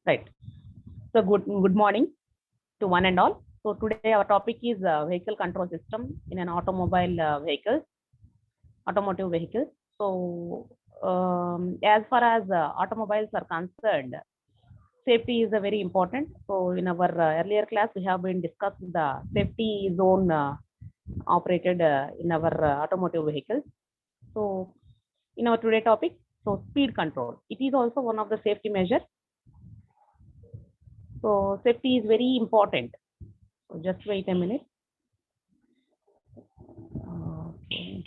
Right. So good morning to one and all. So today our topic is vehicle control system in an automotive vehicle. So as far as automobiles are concerned, safety is a very important. So in our earlier class, we have been discussing the safety zone operated in our automotive vehicles. So in our today topic, so speed control. It is also one of the safety measures. So safety is very important. So just wait a minute. Okay.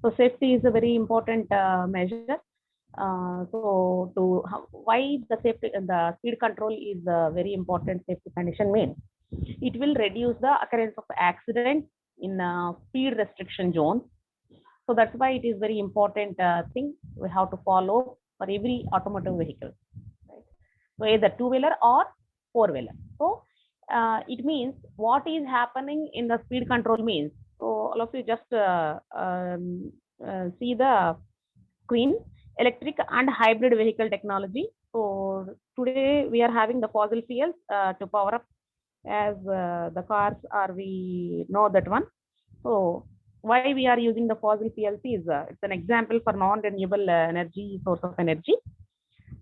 So safety is a very important measure. Why the safety and the speed control is a very important safety condition means it will reduce the occurrence of accidents in speed restriction zones. So that's why it is very important thing we have to follow for every automotive vehicle. Right? So either two-wheeler or four-wheeler. So it means what is happening in the speed control means. So all of you just see the screen, electric and hybrid vehicle technology. So today we are having the fossil fuels to power up as the cars are, we know that one. So why we are using the fossil fuels is it's an example for non-renewable energy source of energy.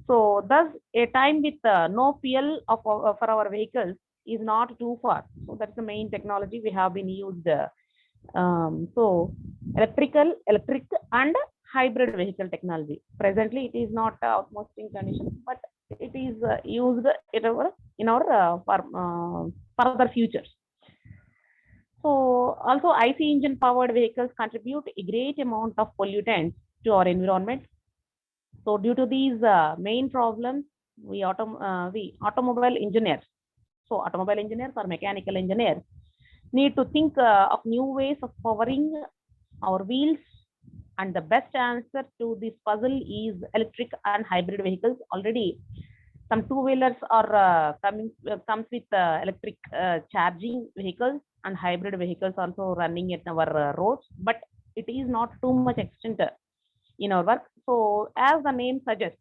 So thus a time with no fuel for our vehicles is not too far. So that's the main technology we have been used. So electric and hybrid vehicle technology. Presently, it is not utmost in condition, but it is used in our further futures. So also IC engine powered vehicles contribute a great amount of pollutants to our environment. So due to these main problems, we automobile engineers, so automobile engineers or mechanical engineers need to think of new ways of powering our wheels, and the best answer to this puzzle is electric and hybrid vehicles. Already some two-wheelers are comes with electric charging vehicles, and hybrid vehicles also running at our roads, but it is not too much extent in our work. So as the name suggests,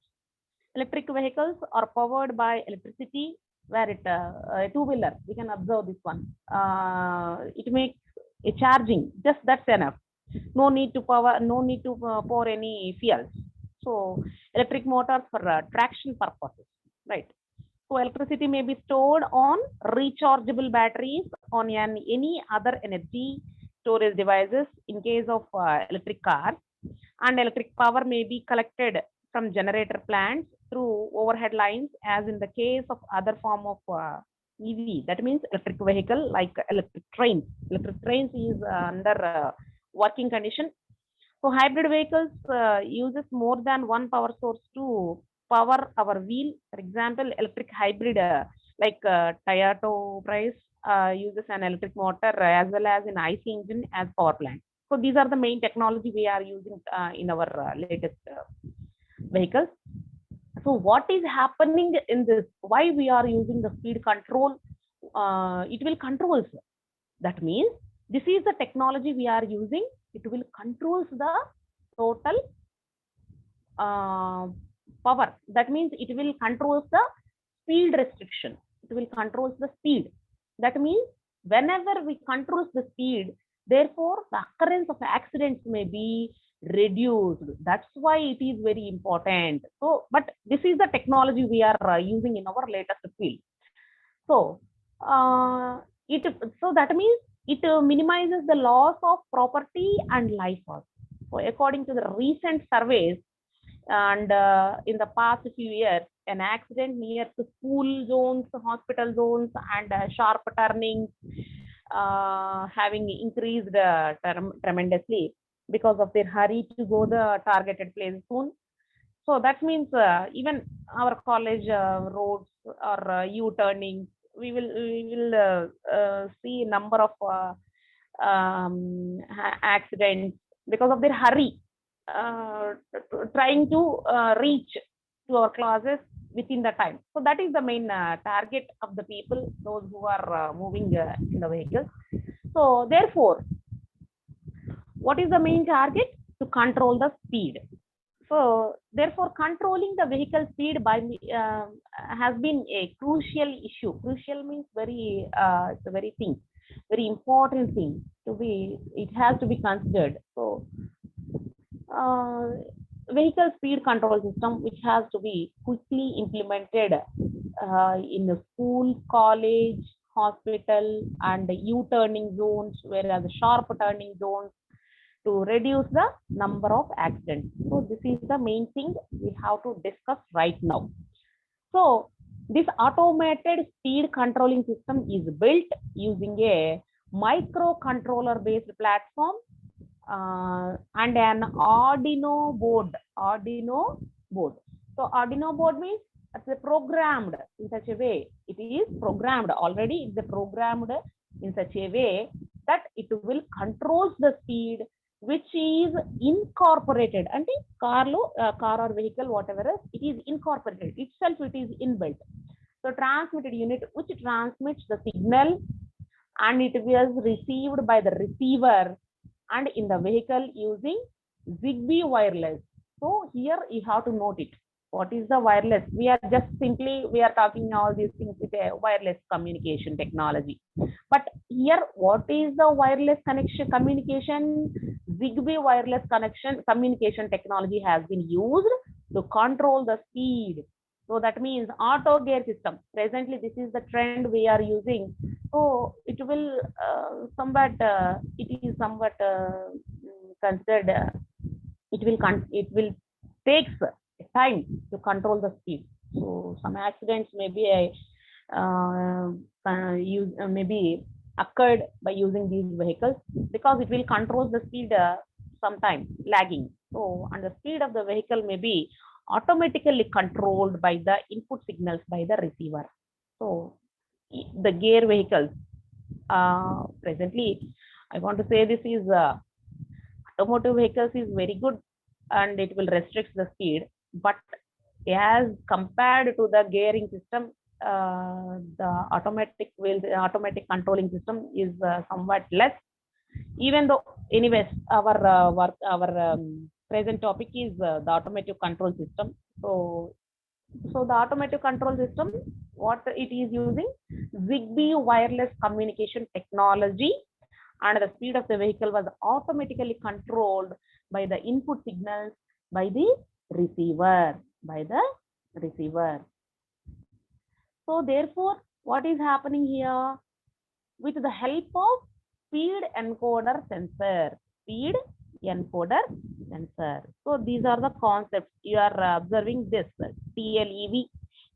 electric vehicles are powered by electricity, where a two-wheeler, we can observe this one, it makes a charging, just that's enough. No need to pour any fuels. So electric motors for traction purposes, right? So electricity may be stored on rechargeable batteries on any other energy storage devices in case of electric cars, and electric power may be collected from generator plants through overhead lines, as in the case of other form of EV. That means electric vehicle like electric trains. Electric trains is under working condition. So hybrid vehicles uses more than one power source to power our wheel. For example, electric hybrid like Toyota Prius uses an electric motor as well as an IC engine as power plant. So these are the main technology we are using in our latest vehicles. So what is happening in this? Why we are using the speed control? It will control. That means this is the technology we are using. It will controls the total power. That means it will controls the speed restriction. It will controls the speed. That means whenever we controls the speed, therefore the occurrence of accidents may be reduced. That's why it is very important. So, but this is the technology we are using in our latest field. So, so that means it minimizes the loss of property and life also. So according to the recent surveys, and in the past few years, an accident near the school zones, hospital zones, and sharp turnings having increased tremendously because of their hurry to go the targeted place soon. So that means even our college roads or U-turning, we will see number of accidents because of their hurry, trying to reach to our classes within the time. So that is the main target of the people, those who are moving in the vehicles. So therefore, What is the main target? To control the speed. So therefore, controlling the vehicle speed by has been a crucial issue. Crucial means very it's a very thing, very important thing to be. It has to be considered. So vehicle speed control system, which has to be quickly implemented in the school, college, hospital, and U-turning zones, whereas sharp turning zones, to reduce the number of accidents. So this is the main thing we have to discuss right now. So this automated speed controlling system is built using a microcontroller based platform and an Arduino board. Arduino board. So Arduino board means it's programmed in such a way. It is programmed already. It's programmed in such a way that it will control the speed, which is incorporated. And car or vehicle, whatever it is incorporated itself. It is inbuilt. So transmitted unit which transmits the signal, and it was received by the receiver and in the vehicle using Zigbee wireless. So here you have to note it. What is the wireless? We are just simply, we are talking all these things with a wireless communication technology. But here, what is the wireless connection communication? Zigbee wireless connection communication technology has been used to control the speed. So that means auto gear system. Presently, this is the trend we are using. So it will somewhat, it is somewhat considered. It will takes time to control the speed. So some accidents maybe maybe occurred by using these vehicles, because it will control the speed sometime lagging. So and the speed of the vehicle may be automatically controlled by the input signals by the receiver. So the gear vehicles presently, I want to say this is automotive vehicles is very good and it will restrict the speed, but as compared to the gearing system, the automatic controlling system is somewhat less. Even though, anyways, our present topic is the automotive control system. So the automotive control system, what it is using? Zigbee wireless communication technology, and the speed of the vehicle was automatically controlled by the input signals by the receiver. So therefore, what is happening here? With the help of speed encoder sensor. So these are the concepts. You are observing this: TLEV,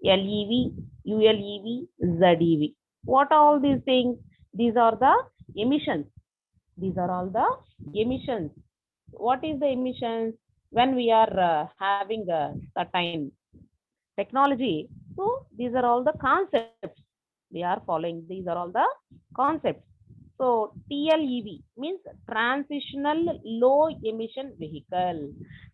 LEV, ULEV, ZEV. What are all these things? These are the emissions. These are all the emissions. What is the emissions? When we are having a certain technology, so these are all the concepts we are following. These are all the concepts. So TLEV means transitional low emission vehicle.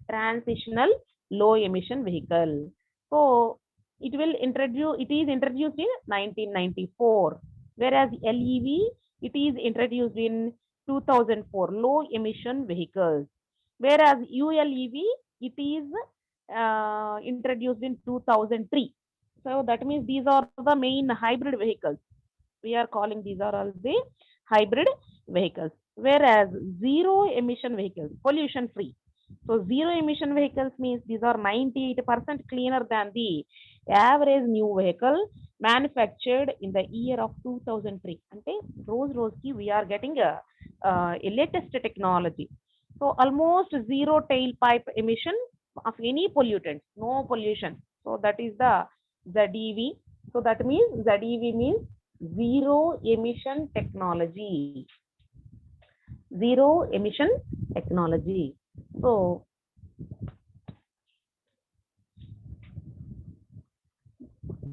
Transitional low emission vehicle. So it is introduced in 1994, whereas LEV, it is introduced in 2004, low emission vehicles, whereas ULEV, it is introduced in 2003. So that means these are the main hybrid vehicles. We are calling these are all the hybrid vehicles, whereas zero emission vehicles, pollution free. So zero emission vehicles means these are 98% cleaner than the average new vehicle manufactured in the year of 2003. Ante rose ki we are getting a latest technology. So almost zero tailpipe emission of any pollutants, no pollution. So that is the ZEV. So that means ZEV means zero emission technology. Zero emission technology. So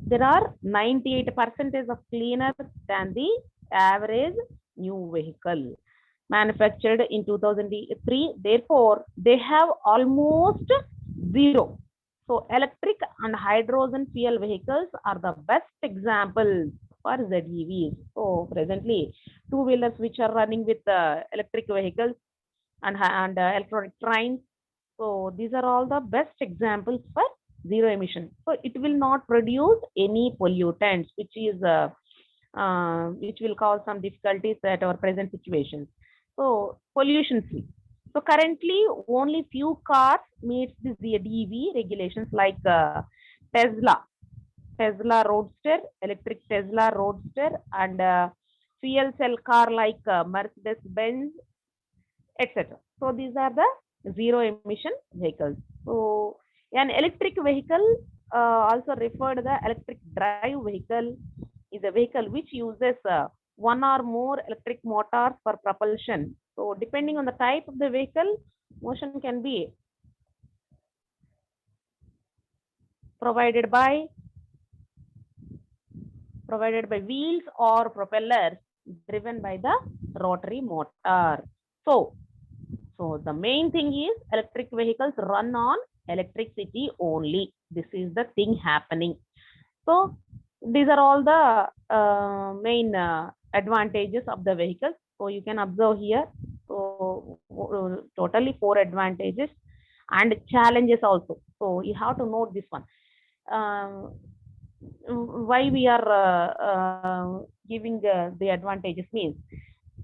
there are 98% of cleaner than the average new vehicle manufactured in 2003. Therefore, they have almost zero. So electric and hydrogen fuel vehicles are the best examples for ZEVs. So presently, two-wheelers which are running with electric vehicles, and electronic trains. So these are all the best examples for zero emission. So it will not produce any pollutants, which will cause some difficulties at our present situations. So pollution free. So currently only few cars meets the DV regulations like Tesla, Tesla Roadster, electric Tesla Roadster, and fuel cell car like Mercedes Benz, etc. So these are the zero emission vehicles. So an electric vehicle, also referred the electric drive vehicle, is a vehicle which uses one or more electric motors for propulsion. So depending on the type of the vehicle, motion can be provided by wheels or propellers driven by the rotary motor. So the main thing is electric vehicles run on electricity only. This is the thing happening. So these are all the main advantages of the vehicles. So you can observe here. So totally 4 advantages and challenges also. So you have to note this one. Why we are giving the advantages means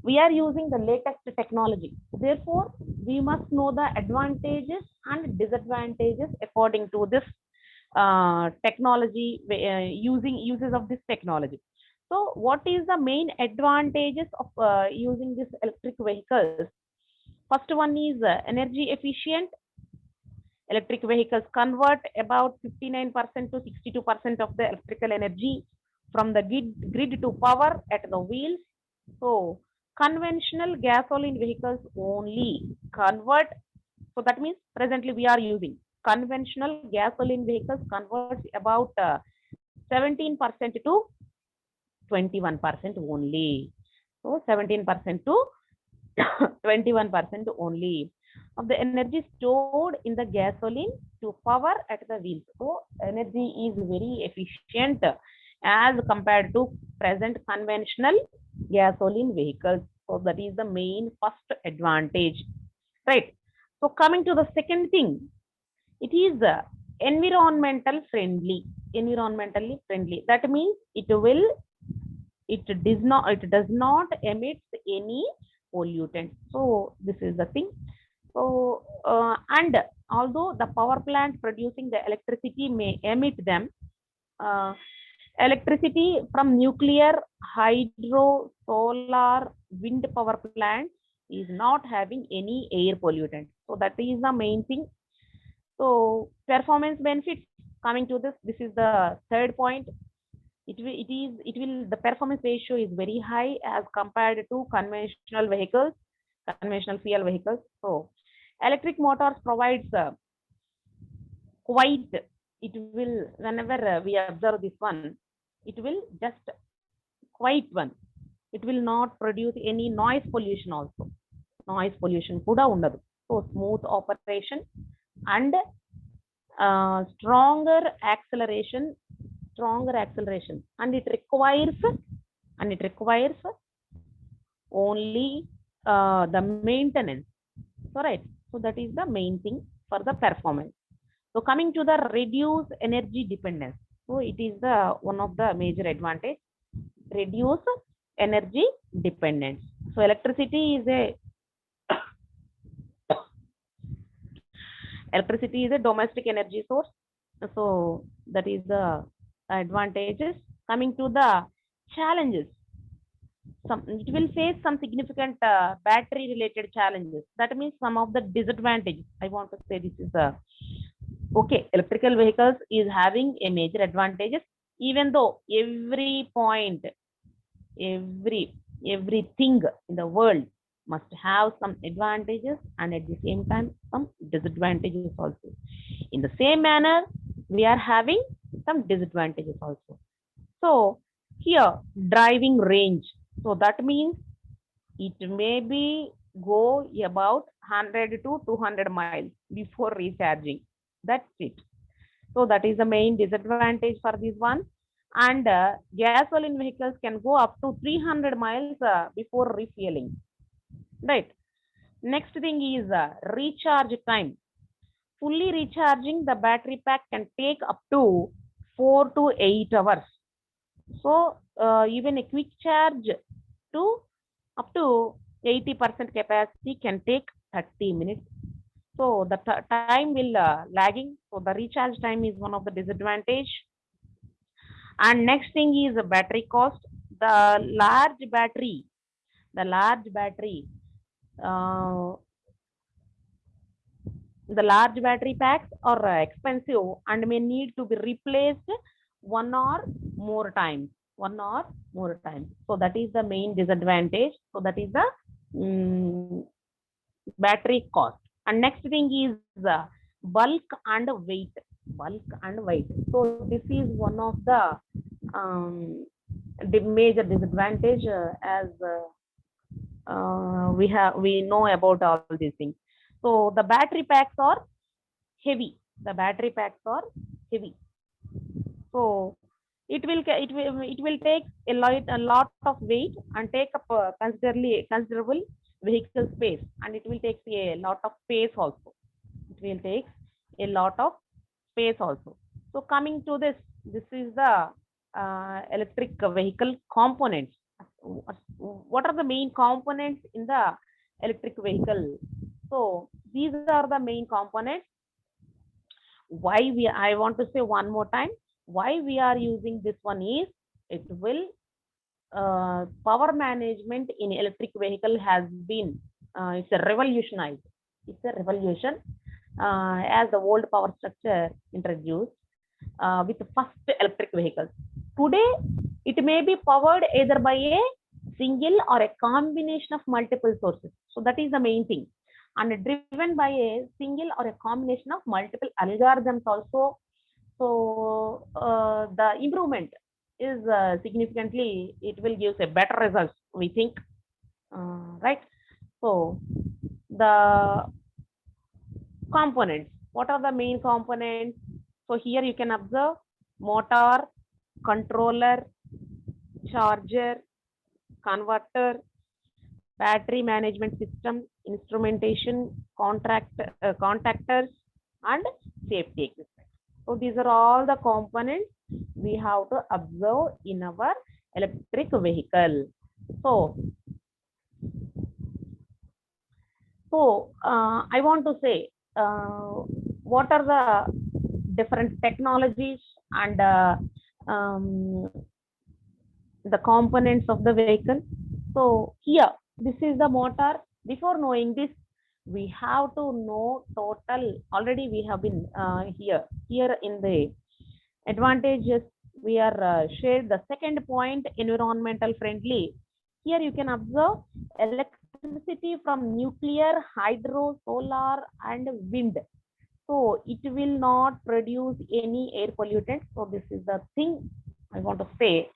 we are using the latest technology. Therefore, we must know the advantages and disadvantages according to this technology, uses of this technology. So what is the main advantages of using this electric vehicles? First one is energy efficient. Electric vehicles convert about 59% to 62% of the electrical energy from the grid to power at the wheels. So conventional gasoline vehicles only convert. So that means presently we are using conventional gasoline vehicles converts about 17% to 21% only. So 17% to 21% only of the energy stored in the gasoline to power at the wheels. So energy is very efficient as compared to present conventional gasoline vehicles. So that is the main first advantage, right? So coming to the second thing, it is environmentally friendly. That means it does not emit any pollutant. So this is the thing. So and although the power plant producing the electricity may emit them, uh, electricity from nuclear, hydro, solar, wind power plants is not having any air pollutant. So that is the main thing. So performance benefits, coming to this is the third point. The performance ratio is very high as compared to conventional fuel vehicles. So electric motors provides quite, it will, whenever we observe this one, it will just quite one. It will not produce any noise pollution also. Noise pollution kuda undadu. So smooth operation and stronger acceleration, and it requires only the maintenance. So right. So that is the main thing for the performance. So coming to the reduce energy dependence. So it is the one of the major advantage. Reduce energy dependence. So electricity is a domestic energy source. So that is the advantages. Coming to the challenges, it will face some significant battery related challenges. That means some of the disadvantages. I want to say this is okay, electrical vehicles is having a major advantages, even though every point, everything in the world must have some advantages and at the same time some disadvantages also. In the same manner, we are having some disadvantages also. So here, driving range. So that means it may be go about 100 to 200 miles before recharging. That's it. So that is the main disadvantage for this one. And gasoline vehicles can go up to 300 miles before refueling, right? Next thing is recharge time. Fully recharging the battery pack can take up to 4 to 8 hours. So even a quick charge to up to 80% capacity can take 30 minutes. So the time will lagging. So the recharge time is one of the disadvantage. And next thing is the battery cost. The large battery, the large battery, uh, the large battery packs are expensive and may need to be replaced one or more times. One or more times. So that is the main disadvantage. So that is the um, battery cost. And next thing is bulk and weight. Bulk and weight. So this is one of the um, major disadvantage as we know about all these things. So the battery packs are heavy. The battery packs are heavy. So it will take a lot of weight and take up considerable vehicle space, and it will take a lot of space also. It will take a lot of space also. So coming to this, this is the electric vehicle components. What are the main components in the electric vehicle? So these are the main components. Why I want to say one more time, why we are using this one is it will power management in electric vehicle has been it's a revolutionized, it's a revolution as the old power structure introduced with the first electric vehicles. Today it may be powered either by a single or a combination of multiple sources. So that is the main thing, and driven by a single or a combination of multiple algorithms also. So the improvement is significantly, it will give a better results, we think, right? So the components, what are the main components? So here you can observe motor, controller, charger, converter, battery management system, instrumentation, contactors, and safety equipment. So these are all the components we have to observe in our electric vehicle. So I want to say what are the different technologies and the components of the vehicle. So here, this is the motor. Before knowing this, we have to know total. Already we have been here in the advantages. We are shared the second point, environmental friendly. Here you can observe electricity from nuclear, hydro, solar, and wind. So it will not produce any air pollutant. So this is the thing I want to say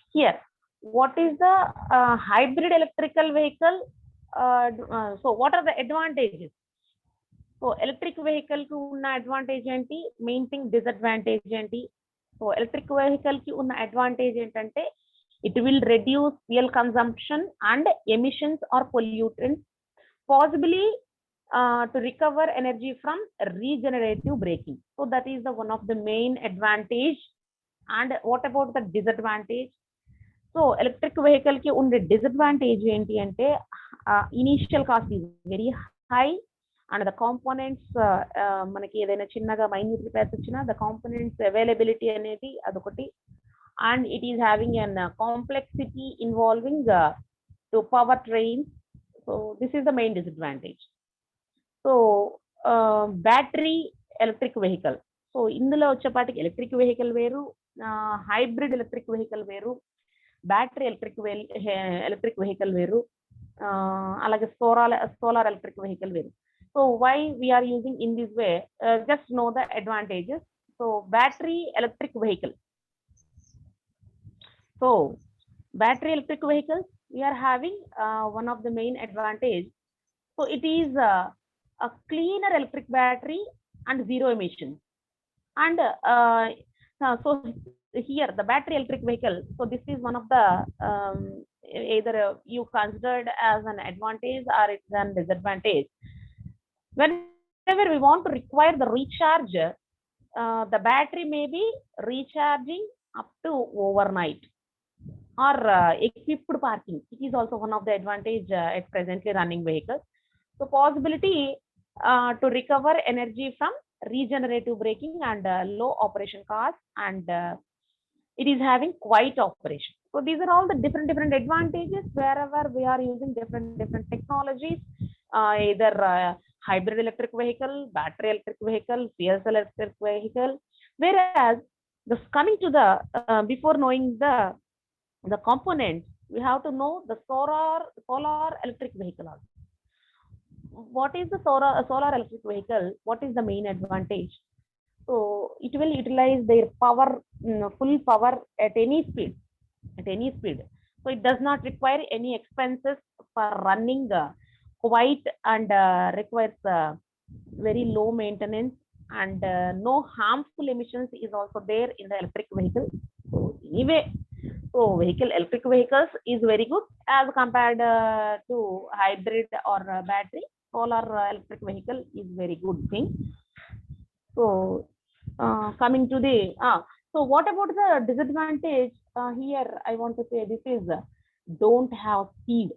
here. What is the hybrid electrical vehicle? So what are the advantages? So electric vehicle ki unna advantage enti, main thing disadvantage enti. So electric vehicle ki unna advantage entante, it will reduce fuel consumption and emissions or pollutants, possibly to recover energy from regenerative braking. So that is the one of the main advantage. And what about the disadvantage? So electric vehicle ki unde disadvantage enti ante initial cost is very high, and the components manaki edaina chinnaga minute repairs vachina the components availability anedi adokati, and it is having an complexity involving to power trains. So this is the main disadvantage. So battery electric vehicle, so ఇందులో వచ్చేపాటికి electric vehicle వేరు, hybrid electric vehicle వేరు, battery electric vehicle వేరు, అలాగే solar electric vehicle వేరు. So why we are using in this way, just know the advantages. So battery electric vehicle, so battery electric vehicles, we are having one of the main advantage. So it is a cleaner electric battery and zero emission. And so here the battery electric vehicle, so this is one of the either you considered as an advantage or it's an disadvantage. Whenever we want to require the recharge, the battery may be recharging up to overnight or equipped parking. It is also one of the advantage at presently running vehicles. So possibility to recover energy from regenerative braking and low operation cost, and it is having quiet operation. So these are all the different advantages wherever we are using different technologies, either hybrid electric vehicle, battery electric vehicle, fuel cell electric vehicle. Whereas this coming to the before knowing the components, we have to know the solar electric vehicle also. What is the solar electric vehicle? What is the main advantage? So it will utilize their power, full power at any speed, at any speed. So it does not require any expenses for running quite, and requires very low maintenance, and no harmful emissions is also there in the electric vehicle. So anyway, so electric vehicles is very good as compared to hybrid or battery. Solar electric vehicle is very good thing. So coming to the so what about the disadvantage? Here I want to say this is don't have speed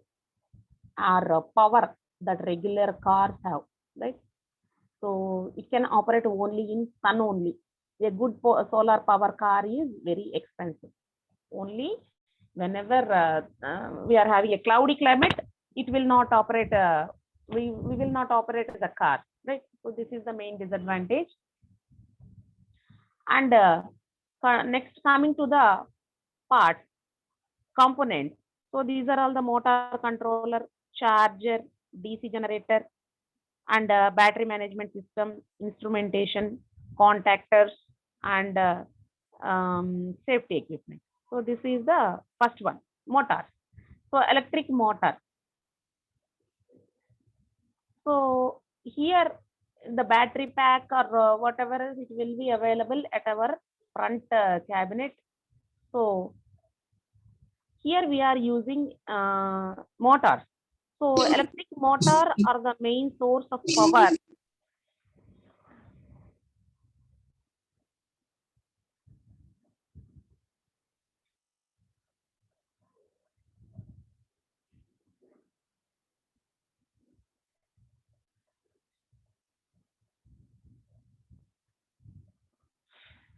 or power that regular cars have, right? So it can operate only in sun only. A good solar power car is very expensive. Only whenever we are having a cloudy climate, it will not operate. We will not operate the car, right? So this is the main disadvantage. And next, coming to the parts, components. So these are all the motor controller, charger, DC generator, and battery management system, instrumentation, contactors, and safety equipment. So this is the first one, motor. So electric motor. So here the battery pack or whatever else, it will be available at our front cabinet. So here we are using motors. So electric motor are the main source of power.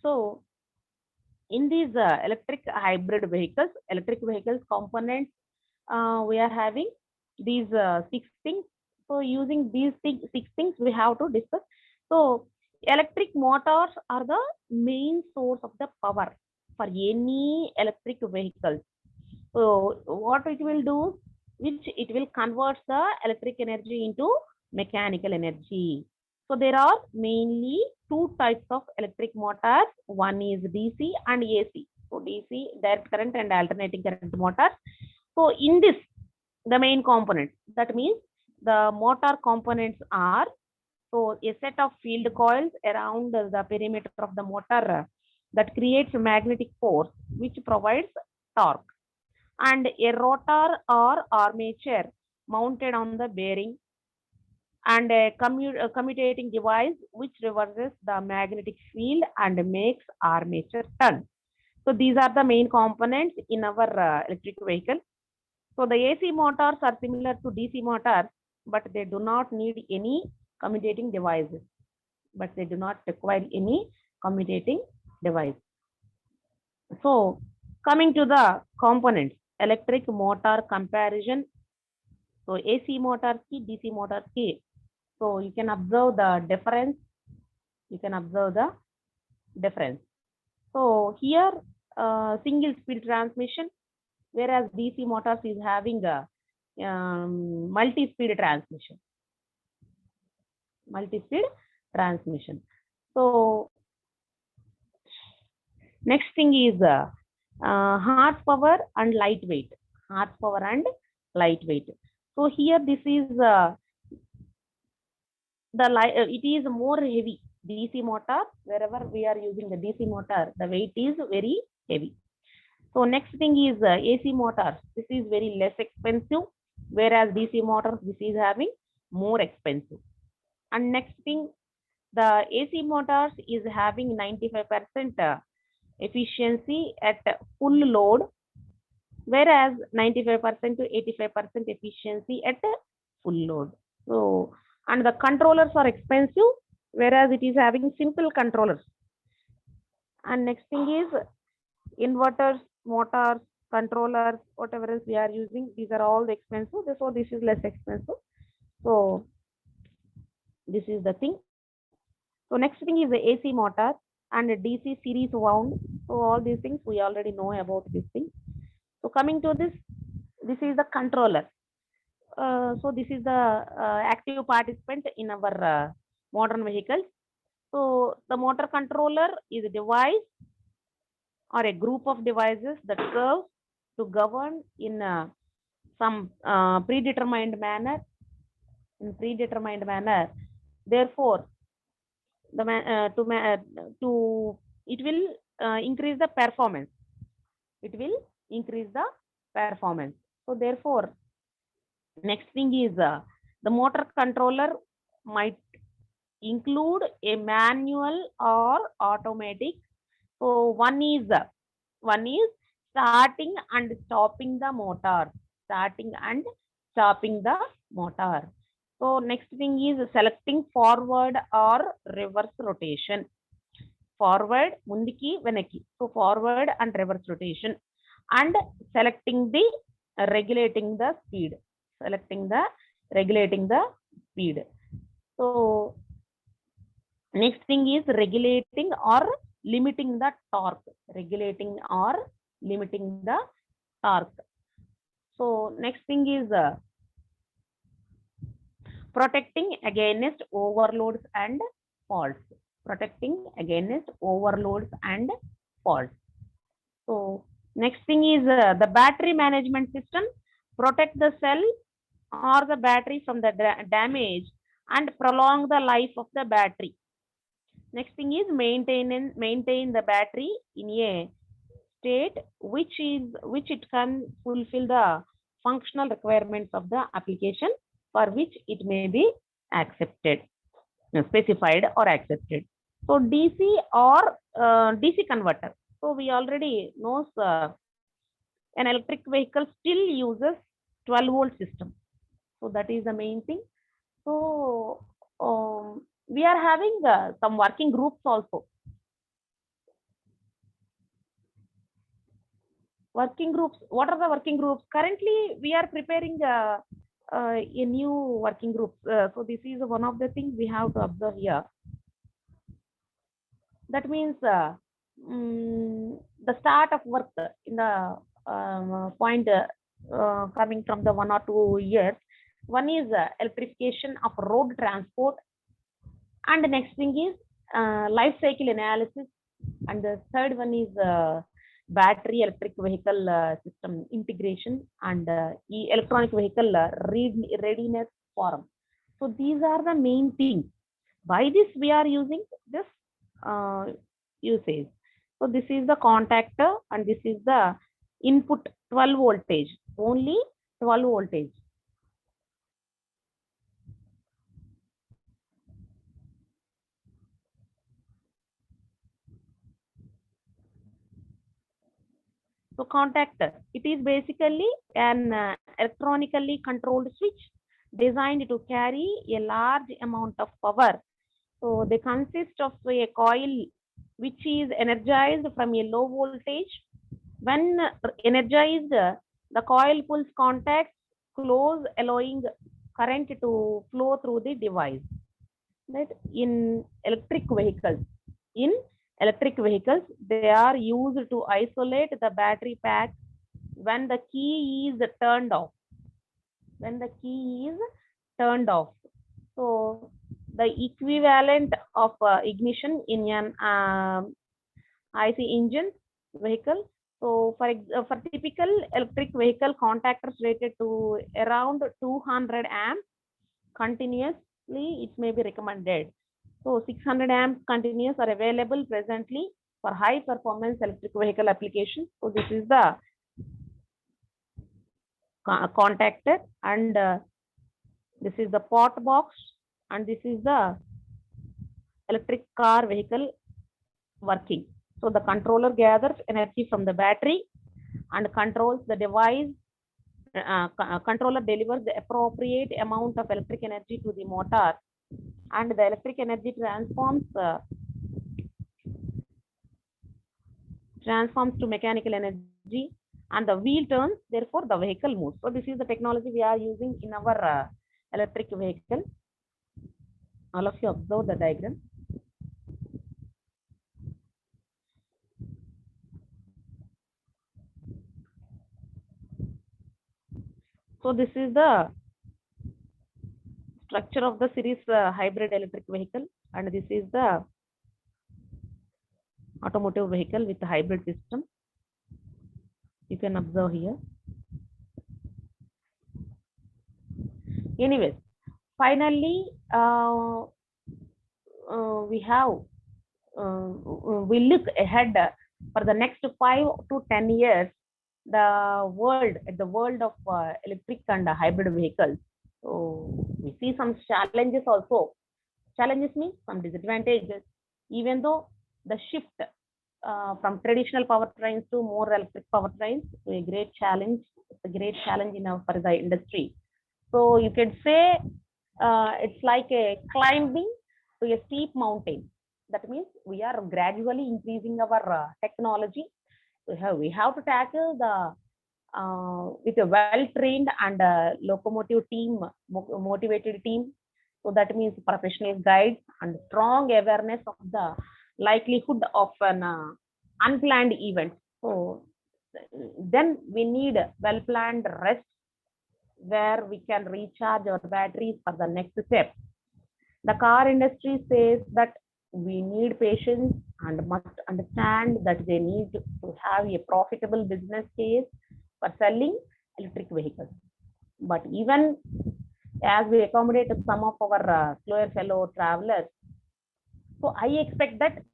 So in these electric vehicles components, we are having these 6 things. So using these 6 things, we have to discuss. So electric motors are the main source of the power for any electric vehicle. So what it will do, which it will convert the electric energy into mechanical energy. So there are mainly 2 types of electric motors. One is DC and AC. So DC, direct current, and alternating current motors. So in this, the main components, that means the motor components are, so a set of field coils around the perimeter of the motor that creates magnetic force, which provides torque, and a rotor or armature mounted on the bearing, and a commutating device which reverses the magnetic field and makes armature turn. So these are the main components in our electric vehicle. So the AC motors are similar to DC motors, but they do not need any commutating devices. But they do not require any commutating device. So coming to the components, electric motor comparison. So AC motors ki, DC motors ki. So you can observe the difference. You can observe the difference. So here single speed transmission, whereas DC motors is having a multi-speed transmission. Multi-speed transmission. So next thing is horsepower and lightweight. Horsepower and lightweight. So here this is it is more heavy. DC motor, wherever we are using the DC motor, the weight is very heavy. So next thing is AC motors. This is very less expensive, whereas DC motors, this is having more expensive. And next thing, the AC motors is having 95% efficiency at full load, whereas 95% to 85% efficiency at full load. So, and the controllers are expensive, whereas it is having simple controllers. And next thing is inverters, motors, controllers, whatever else we are using, these are all expensive. So this is less expensive. So this is the thing. So next thing is the AC motor and the DC series wound. So all these things we already know about this thing. So coming to this is the controller. So this is the active participant in our modern vehicles. So the motor controller is a device or a group of devices that serve to govern in some predetermined manner. Therefore, to it will increase the performance. It will increase the performance. So therefore, next thing is the motor controller might include a manual or automatic. So one is starting and stopping the motor. Starting and stopping the motor. So next thing is selecting forward or reverse rotation. Forward, mundiki, venaki. So forward and reverse rotation. And selecting the regulating the speed. Regulating the speed. So next thing is regulating or limiting the torque. Regulating or limiting the torque. So next thing is protecting against overloads and faults. Protecting against overloads and faults. So next thing is the battery management system. Protect the cell or the battery from the damage and prolong the life of the battery. Next thing is maintain the battery in a state which it can fulfill the functional requirements of the application for which it may be accepted, specified or accepted. So DC or DC converter. So we already know an electric vehicle still uses 12-volt system. So that is the main thing. So we are having some working groups also. Working groups. What are the working groups? Currently, we are preparing a new working group. So this is one of the things we have to observe here. That means the start of work in the point coming from the 1 or 2 years. One is electrification of road transport, and the next thing is life cycle analysis, and the third one is battery electric vehicle system integration and electronic vehicle readiness forum. So these are the main things. By this we are using this usage. So this is the contactor and this is the input 12 voltage, only 12 voltage. So contactor, it is basically an electronically controlled switch designed to carry a large amount of power. So they consist of a coil which is energized from a low voltage. When energized, the coil pulls contacts close, allowing current to flow through the device. Right? In electric vehicles, they are used to isolate the battery pack when the key is turned off. So the equivalent of ignition in an IC engine vehicle. So for typical electric vehicle, contactors rated to around 200 amps continuously, it may be recommended. So 600 amps continuous are available presently for high performance electric vehicle applications. So this is the contactor, and this is the pot box, and this is the electric car vehicle working. So the controller gathers energy from the battery and controls the device. Controller delivers the appropriate amount of electric energy to the motor, and the electric energy transforms to mechanical energy, and the wheel turns, therefore the vehicle moves. So this is the technology we are using in our electric vehicle. All of you observe the diagram. So this is the structure of the series hybrid electric vehicle, and this is the automotive vehicle with the hybrid system. You can observe here. Anyways, finally, we look ahead for the next 5 to 10 years, the world of electric and hybrid vehicles. So we see some challenges also. Challenges means some disadvantages. Even though the shift from traditional powertrains to more electric powertrains is a great challenge. It's a great challenge for the industry. So you can say it's like a climbing to a steep mountain. That means we are gradually increasing our technology. We have to tackle the with a well-trained and locomotive team, motivated team. So that means professional guides and strong awareness of the likelihood of an unplanned event. So then we need well-planned rest where we can recharge our batteries for the next step. The car industry says that we need patience and must understand that they need to have a profitable business case for selling electric vehicles. But even as we accommodate some of our slower fellow travelers, so I expect that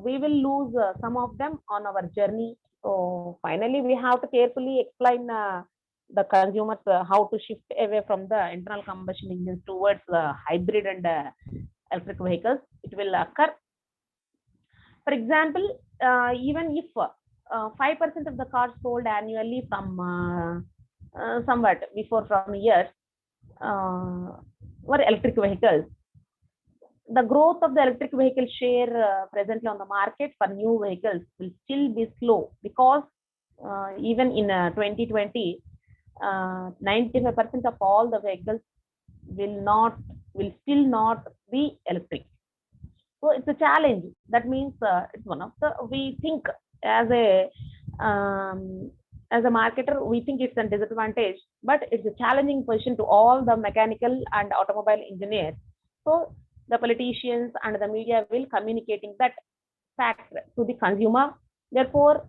we will lose some of them on our journey. So finally, we have to carefully explain the consumers how to shift away from the internal combustion engines towards hybrid and electric vehicles. It will occur. For example, even if 5% of the cars sold annually from somewhat before from years were electric vehicles, the growth of the electric vehicle share presently on the market for new vehicles will still be slow, because even in 2020, 95% of all the vehicles will still not be electric. So it's a challenge. That means it's one of the, we think as a marketer, we think it's a disadvantage, but it's a challenging position to all the mechanical and automobile engineers. So the politicians and the media will communicating that fact to the consumer. Therefore,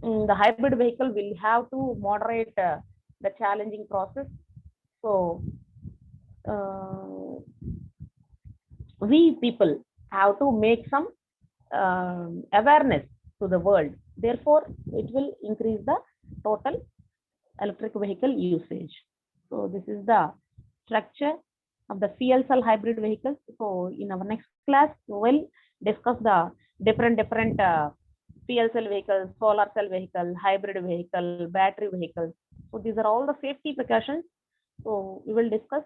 the hybrid vehicle will have to moderate the challenging process. So we people have to make some awareness to the world. Therefore, it will increase the total electric vehicle usage. So this is the structure of the fuel cell hybrid vehicles. So in our next class, we will discuss the different fuel cell vehicles, solar cell vehicle, hybrid vehicle, battery vehicles. So these are all the safety precautions. So we will discuss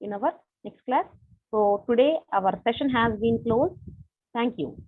in our next class. So today our session has been closed. Thank you.